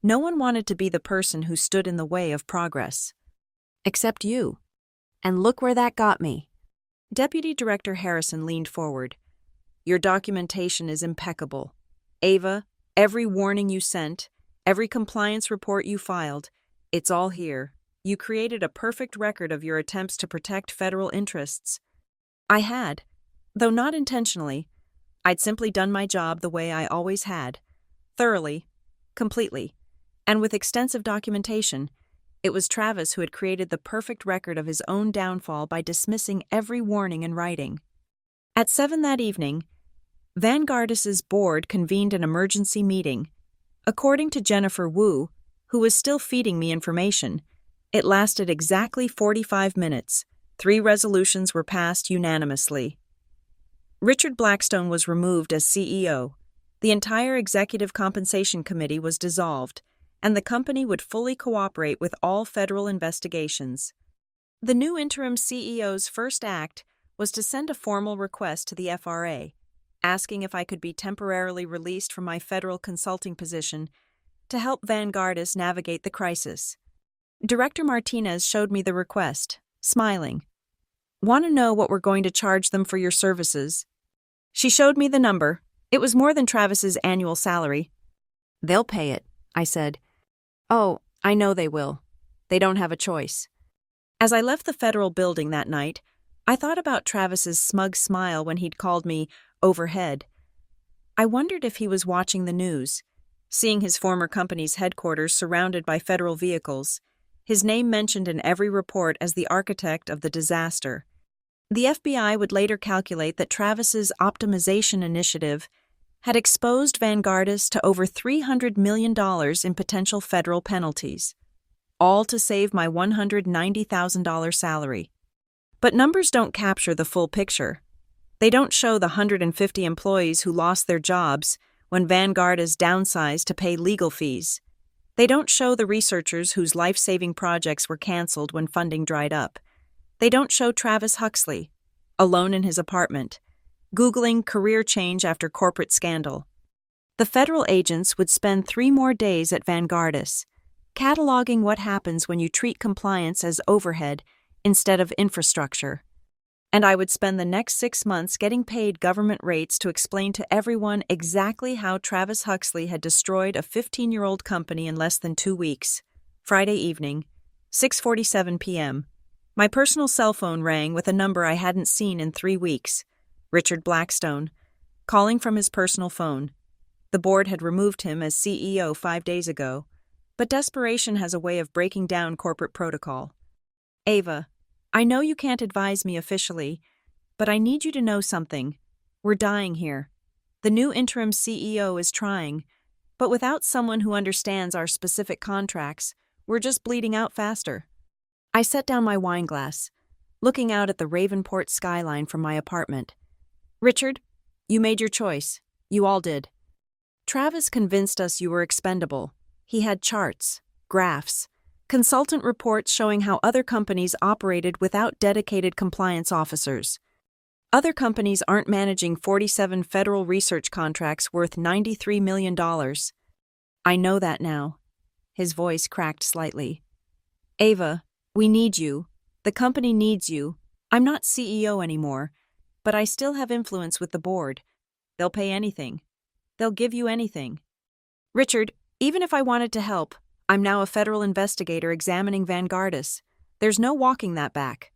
No one wanted to be the person who stood in the way of progress. Except you. And look where that got me. Deputy Director Harrison leaned forward. "Your documentation is impeccable. Ava, every warning you sent, every compliance report you filed, it's all here. You created a perfect record of your attempts to protect federal interests." I had, though not intentionally. I'd simply done my job the way I always had, thoroughly, completely, and with extensive documentation. It was Travis who had created the perfect record of his own downfall by dismissing every warning in writing. At 7 that evening, Vanguardis's board convened an emergency meeting. According to Jennifer Wu, who was still feeding me information, it lasted exactly 45 minutes. 3 resolutions were passed unanimously. Richard Blackstone was removed as CEO. The entire Executive Compensation Committee was dissolved, and the company would fully cooperate with all federal investigations. The new interim CEO's first act was to send a formal request to the FRA, asking if I could be temporarily released from my federal consulting position to help Vanguardis navigate the crisis. Director Martinez showed me the request, smiling. "Want to know what we're going to charge them for your services?" She showed me the number. It was more than Travis's annual salary. "They'll pay it," I said. "Oh, I know they will. They don't have a choice." As I left the federal building that night, I thought about Travis's smug smile when he'd called me overhead. I wondered if he was watching the news, seeing his former company's headquarters surrounded by federal vehicles, his name mentioned in every report as the architect of the disaster. The FBI would later calculate that Travis's optimization initiative had exposed Vanguardis to over $300 million in potential federal penalties, all to save my $190,000 salary. But numbers don't capture the full picture. They don't show the 150 employees who lost their jobs when Vanguardis downsized to pay legal fees. They don't show the researchers whose life-saving projects were canceled when funding dried up. They don't show Travis Huxley, alone in his apartment, Googling career change after corporate scandal. The federal agents would spend 3 more days at Vanguardis, cataloging what happens when you treat compliance as overhead instead of infrastructure. And I would spend the next 6 months getting paid government rates to explain to everyone exactly how Travis Huxley had destroyed a 15-year-old company in less than 2 weeks. Friday evening, 6:47 p.m. My personal cell phone rang with a number I hadn't seen in 3 weeks. Richard Blackstone, calling from his personal phone. The board had removed him as CEO 5 days ago, but desperation has a way of breaking down corporate protocol. "Ava, I know you can't advise me officially, but I need you to know something. We're dying here. The new interim CEO is trying, but without someone who understands our specific contracts, we're just bleeding out faster." I set down my wine glass, looking out at the Ravenport skyline from my apartment. "Richard, you made your choice. You all did. Travis convinced us you were expendable. He had charts, graphs, consultant reports showing how other companies operated without dedicated compliance officers. Other companies aren't managing 47 federal research contracts worth $93 million. I know that now." His voice cracked slightly. "Ava, we need you. The company needs you. I'm not CEO anymore, but I still have influence with the board. They'll pay anything. They'll give you anything. Richard, even if I wanted to help, I'm now a federal investigator examining Vanguardis. There's no walking that back."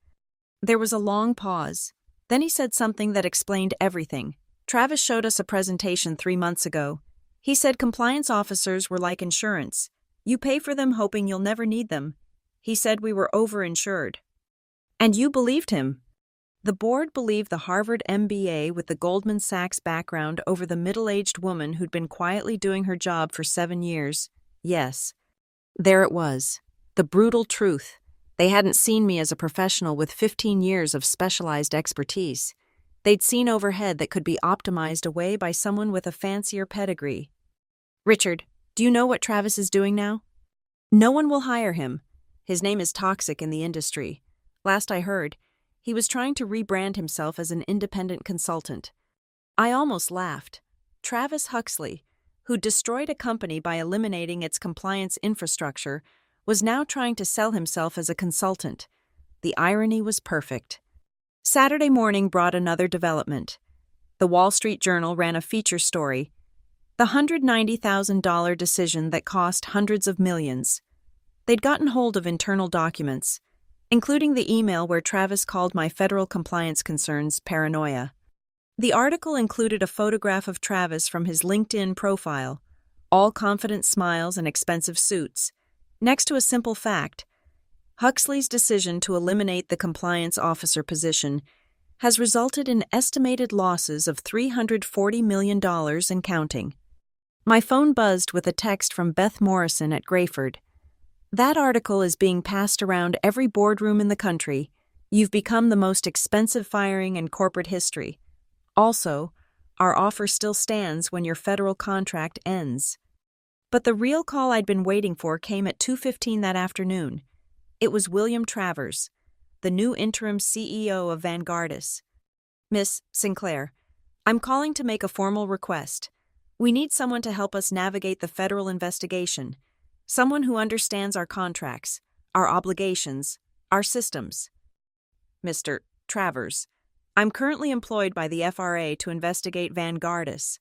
There was a long pause. Then he said something that explained everything. "Travis showed us a presentation 3 months ago. He said compliance officers were like insurance. You pay for them hoping you'll never need them. He said we were overinsured." "And you believed him?" The board believed the Harvard MBA with the Goldman Sachs background over the middle-aged woman who'd been quietly doing her job for 7 years. Yes. There it was. The brutal truth. They hadn't seen me as a professional with 15 years of specialized expertise. They'd seen overhead that could be optimized away by someone with a fancier pedigree. "Richard, do you know what Travis is doing now?" "No one will hire him. His name is toxic in the industry. Last I heard, he was trying to rebrand himself as an independent consultant." I almost laughed. Travis Huxley, who destroyed a company by eliminating its compliance infrastructure, was now trying to sell himself as a consultant. The irony was perfect. Saturday morning brought another development. The Wall Street Journal ran a feature story. The $190,000 decision that cost hundreds of millions. They'd gotten hold of internal documents, including the email where Travis called my federal compliance concerns paranoia. The article included a photograph of Travis from his LinkedIn profile, all confident smiles and expensive suits, next to a simple fact: Huxley's decision to eliminate the compliance officer position has resulted in estimated losses of $340 million and counting. My phone buzzed with a text from Beth Morrison at Grayford. That article is being passed around every boardroom in the country. You've become the most expensive firing in corporate history. Also, our offer still stands when your federal contract ends. But the real call I'd been waiting for came at 2:15 that afternoon. It was William Travers, the new interim CEO of Vanguardis. Miss Sinclair, I'm calling to make a formal request. We need someone to help us navigate the federal investigation. Someone who understands our contracts, our obligations, our systems. Mr. Travers, I'm currently employed by the FRA to investigate Vanguardis.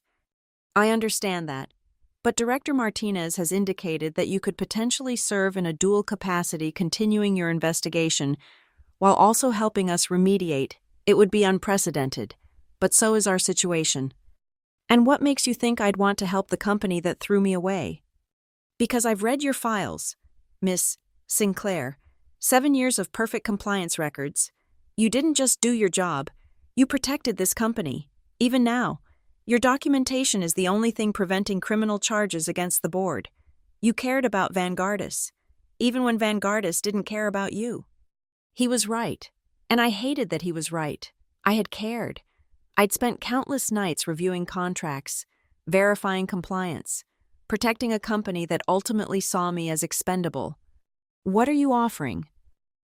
I understand that, but Director Martinez has indicated that you could potentially serve in a dual capacity continuing your investigation while also helping us remediate. It would be unprecedented, but so is our situation. And what makes you think I'd want to help the company that threw me away? Because I've read your files, Miss Sinclair. 7 years of perfect compliance records. You didn't just do your job, you protected this company. Even now, your documentation is the only thing preventing criminal charges against the board. You cared about Vanguardis, even when Vanguardis didn't care about you. He was right, and I hated that he was right. I had cared. I'd spent countless nights reviewing contracts, verifying compliance, protecting a company that ultimately saw me as expendable. What are you offering?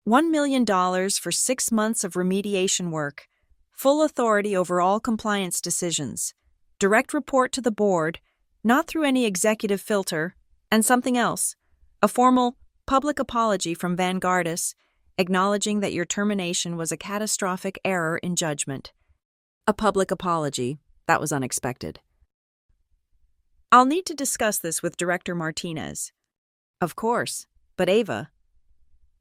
$1 million for 6 months of remediation work, full authority over all compliance decisions, direct report to the board, not through any executive filter, and something else, a formal, public apology from Vanguardis, acknowledging that your termination was a catastrophic error in judgment. A public apology. That was unexpected. I'll need to discuss this with Director Martinez. Of course, but Ava,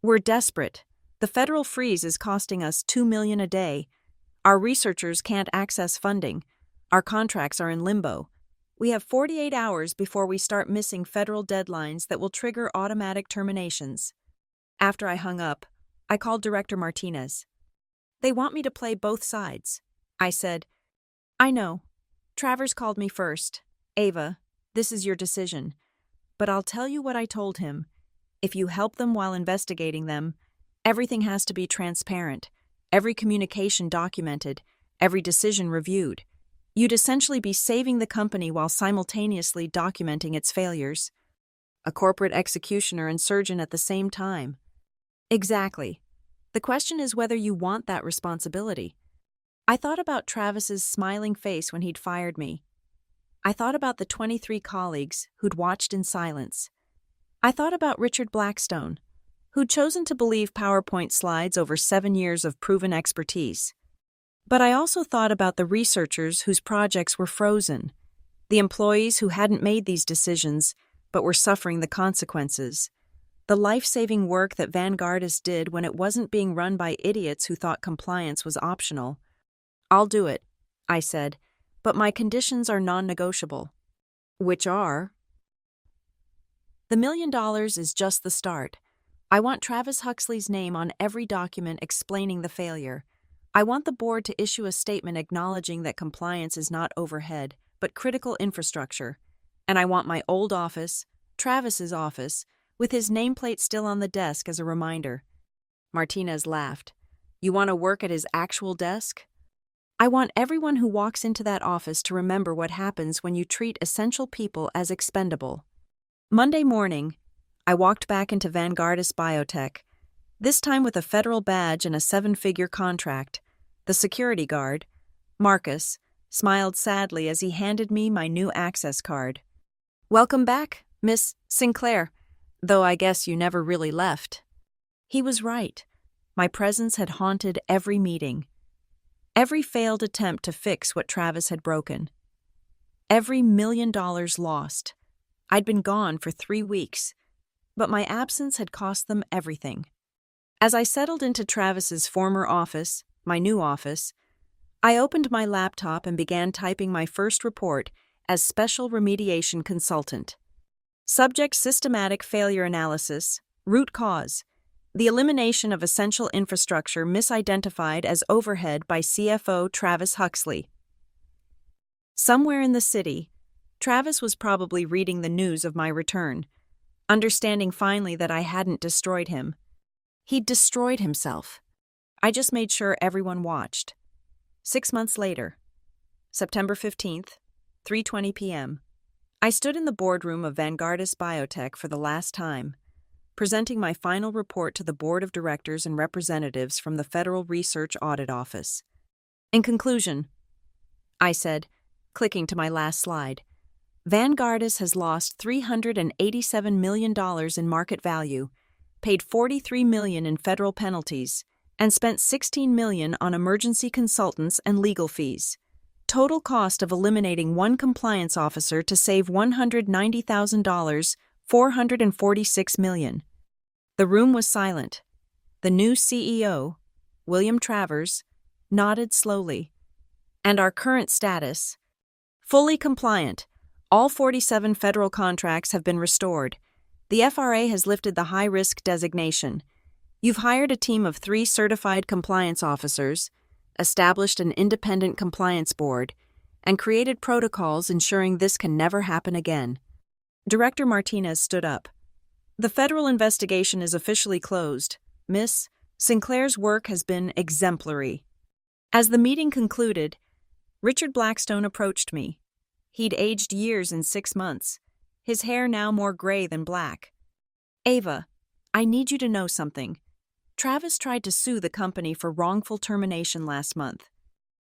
we're desperate. The federal freeze is costing us $2 million a day. Our researchers can't access funding. Our contracts are in limbo. We have 48 hours before we start missing federal deadlines that will trigger automatic terminations. After I hung up, I called Director Martinez. They want me to play both sides. I said, I know. Travers called me first. Ava, this is your decision. But I'll tell you what I told him. If you help them while investigating them, everything has to be transparent, every communication documented, every decision reviewed. You'd essentially be saving the company while simultaneously documenting its failures. A corporate executioner and surgeon at the same time. Exactly. The question is whether you want that responsibility. I thought about Travis's smiling face when he'd fired me. I thought about the 23 colleagues who'd watched in silence. I thought about Richard Blackstone, who'd chosen to believe PowerPoint slides over 7 years of proven expertise. But I also thought about the researchers whose projects were frozen, the employees who hadn't made these decisions but were suffering the consequences, the life-saving work that Vanguardis did when it wasn't being run by idiots who thought compliance was optional. I'll do it, I said, but my conditions are non-negotiable. Which are? The $1 million is just the start. I want Travis Huxley's name on every document explaining the failure. I want the board to issue a statement acknowledging that compliance is not overhead, but critical infrastructure. And I want my old office, Travis's office, with his nameplate still on the desk as a reminder. Martinez laughed. You want to work at his actual desk? I want everyone who walks into that office to remember what happens when you treat essential people as expendable. Monday morning, I walked back into Vanguardis Biotech, this time with a federal badge and a 7-figure contract. The security guard, Marcus, smiled sadly as he handed me my new access card. Welcome back, Miss Sinclair, though I guess you never really left. He was right. My presence had haunted every meeting. Every failed attempt to fix what Travis had broken. Every $1 million lost. I'd been gone for 3 weeks, but my absence had cost them everything. As I settled into Travis's former office, my new office, I opened my laptop and began typing my first report as Special Remediation Consultant. Subject: Systematic Failure Analysis, Root Cause, The elimination of essential infrastructure misidentified as overhead by CFO Travis Huxley. Somewhere in the city, Travis was probably reading the news of my return, understanding finally that I hadn't destroyed him. He'd destroyed himself. I just made sure everyone watched. 6 months later, September 15th, 3:20 p.m., I stood in the boardroom of Vanguardis Biotech for the last time, presenting my final report to the board of directors and representatives from the Federal Research Audit Office. In conclusion, I said, clicking to my last slide, Vanguardis has lost $387 million in market value, paid $43 million in federal penalties, and spent $16 million on emergency consultants and legal fees. Total cost of eliminating one compliance officer to save $190,000, $446 million. The room was silent. The new CEO, William Travers, nodded slowly. And our current status? Fully compliant. All 47 federal contracts have been restored. The FRA has lifted the high-risk designation. You've hired a team of 3 certified compliance officers, established an independent compliance board, and created protocols ensuring this can never happen again. Director Martinez stood up. The federal investigation is officially closed. Miss, Sinclair's work has been exemplary. As the meeting concluded, Richard Blackstone approached me. He'd aged years in 6 months, his hair now more gray than black. Ava, I need you to know something. Travis tried to sue the company for wrongful termination last month.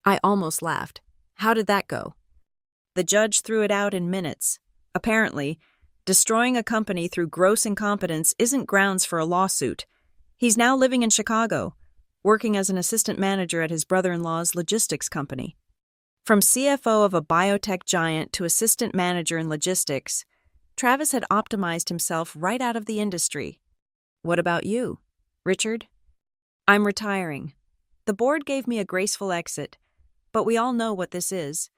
I almost laughed. How did that go? The judge threw it out in minutes. Apparently, destroying a company through gross incompetence isn't grounds for a lawsuit. He's now living in Chicago, working as an assistant manager at his brother-in-law's logistics company. From CFO of a biotech giant to assistant manager in logistics, Travis had optimized himself right out of the industry. What about you, Richard? I'm retiring. The board gave me a graceful exit, but we all know what this is.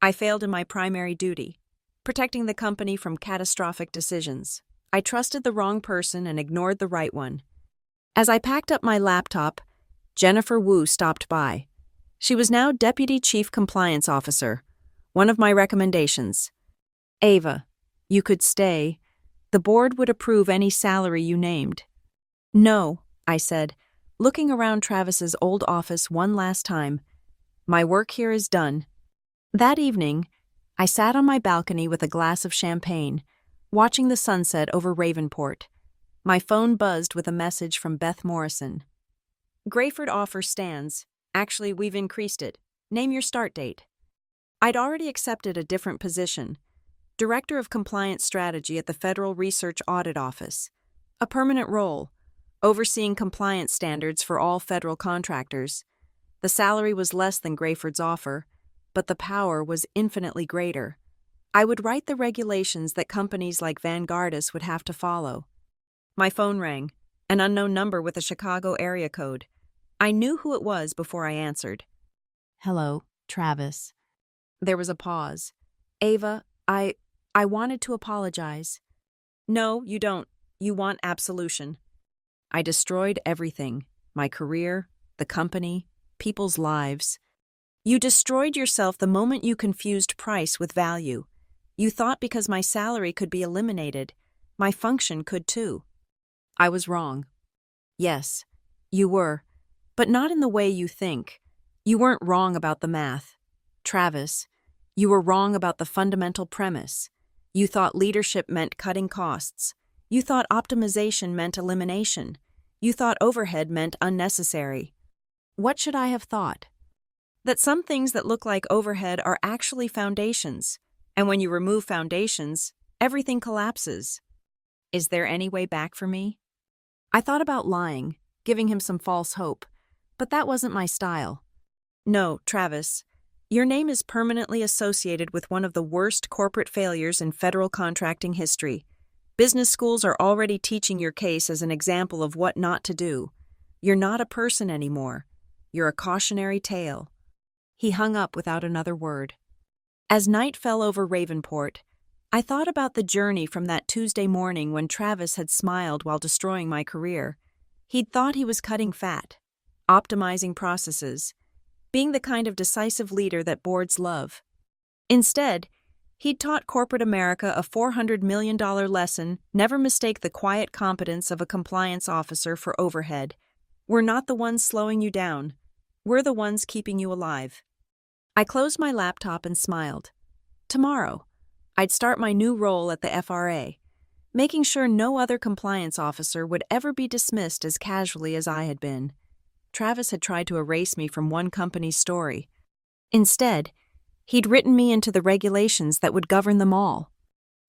I failed in my primary duty, protecting the company from catastrophic decisions. I trusted the wrong person and ignored the right one. As I packed up my laptop, Jennifer Wu stopped by. She was now Deputy Chief Compliance Officer, one of my recommendations. Ava, you could stay. The board would approve any salary you named. No, I said, looking around Travis's old office one last time. My work here is done. That evening, I sat on my balcony with a glass of champagne, watching the sunset over Ravenport. My phone buzzed with a message from Beth Morrison. Grayford offer stands. Actually, we've increased it. Name your start date. I'd already accepted a different position, Director of Compliance Strategy at the Federal Research Audit Office, a permanent role, overseeing compliance standards for all federal contractors. The salary was less than Grayford's offer, but the power was infinitely greater. I would write the regulations that companies like Vanguardis would have to follow. My phone rang, an unknown number with a Chicago area code. I knew who it was before I answered. Hello, Travis. There was a pause. Ava, I wanted to apologize. No, you don't. You want absolution. I destroyed everything. My career, the company, people's lives. You destroyed yourself the moment you confused price with value. You thought because my salary could be eliminated, my function could too. I was wrong. Yes, you were, but not in the way you think. You weren't wrong about the math. Travis, you were wrong about the fundamental premise. You thought leadership meant cutting costs. You thought optimization meant elimination. You thought overhead meant unnecessary. What should I have thought? That some things that look like overhead are actually foundations, and when you remove foundations, everything collapses. Is there any way back for me? I thought about lying, giving him some false hope, but that wasn't my style. No, Travis, your name is permanently associated with one of the worst corporate failures in federal contracting history. Business schools are already teaching your case as an example of what not to do. You're not a person anymore. You're a cautionary tale. He hung up without another word. As night fell over Ravenport, I thought about the journey from that Tuesday morning when Travis had smiled while destroying my career. He'd thought he was cutting fat, optimizing processes, being the kind of decisive leader that boards love. Instead, he'd taught corporate America a $400 million lesson: never mistake the quiet competence of a compliance officer for overhead. We're not the ones slowing you down. We're the ones keeping you alive. I closed my laptop and smiled. Tomorrow, I'd start my new role at the FRA, making sure no other compliance officer would ever be dismissed as casually as I had been. Travis had tried to erase me from one company's story. Instead, he'd written me into the regulations that would govern them all.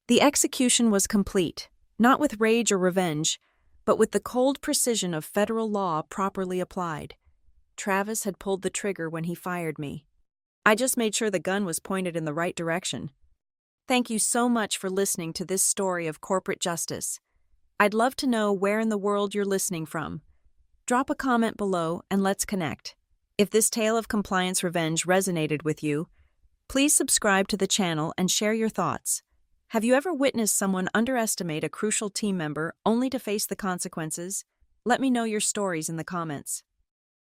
The execution was complete, not with rage or revenge, but with the cold precision of federal law properly applied. Travis had pulled the trigger when he fired me. I just made sure the gun was pointed in the right direction. Thank you so much for listening to this story of corporate justice. I'd love to know where in the world you're listening from. Drop a comment below and let's connect. If this tale of compliance revenge resonated with you, please subscribe to the channel and share your thoughts. Have you ever witnessed someone underestimate a crucial team member only to face the consequences? Let me know your stories in the comments.